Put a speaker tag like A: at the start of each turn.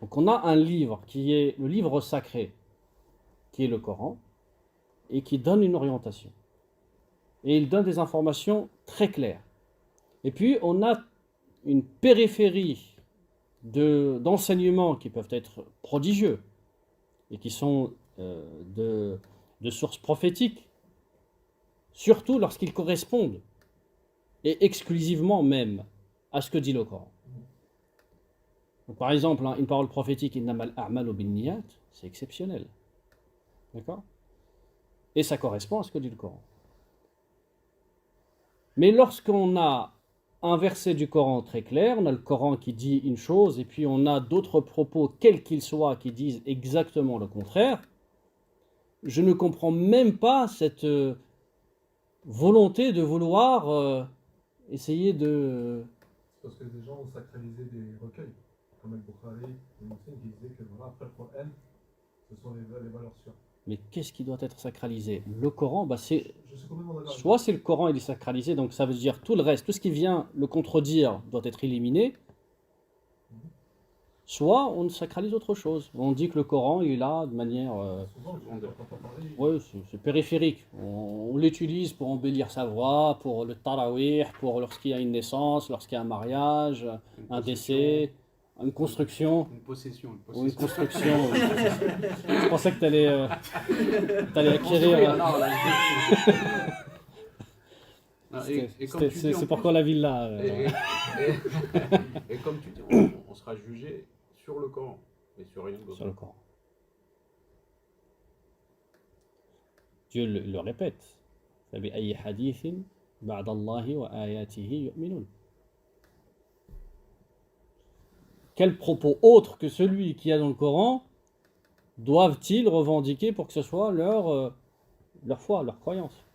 A: Donc on a un livre qui est le livre sacré, qui est le Coran, et qui donne une orientation. Et il donne des informations très claires. Et puis on a une périphérie d'enseignements qui peuvent être prodigieux et qui sont de sources prophétiques, surtout lorsqu'ils correspondent, et exclusivement même, à ce que dit le Coran. Donc, par exemple, une parole prophétique, innamal a'malu binniyat, c'est exceptionnel. D'accord? Et ça correspond à ce que dit le Coran. Mais lorsqu'on a un verset du Coran très clair, on a le Coran qui dit une chose, et puis on a d'autres propos, quels qu'ils soient, qui disent exactement le contraire, je ne comprends même pas cette volonté de vouloir essayer de...
B: C'est parce que des gens ont sacralisé des recueils, comme Al-Bukhari, et Muslim, qui disaient que voilà, après le Coran, ce sont les valeurs sûres.
A: Mais qu'est-ce qui doit être sacralisé? Le Coran, c'est...
B: Je suis complètement d'accord.
A: Soit c'est le Coran, il est sacralisé, donc ça veut dire tout le reste, tout ce qui vient le contredire doit être éliminé, soit on sacralise autre chose. On dit que le Coran, il est là de manière...
B: Souvent, je n'entends pas parler.
A: ouais, c'est périphérique. On l'utilise pour embellir sa voix, pour le tarawih, pour lorsqu'il y a une naissance, lorsqu'il y a un mariage, un décès, une construction.
C: Une possession.
A: Ou une construction. Je pensais que tu allais acquérir... C'est pourquoi la villa.
C: Et comme tu dis, on sera jugé sur le Coran, mais sur rien d'autre.
A: Sur le Coran. Dieu le répète. فَبِأَيِّ حَدِيثٍ بَعْدَ اللَّهِ وَآيَاتِهِ يُؤْمِنُونَ. Quel propos autre que celui qu'il y a dans le Coran doivent-ils revendiquer pour que ce soit leur foi, leur croyance?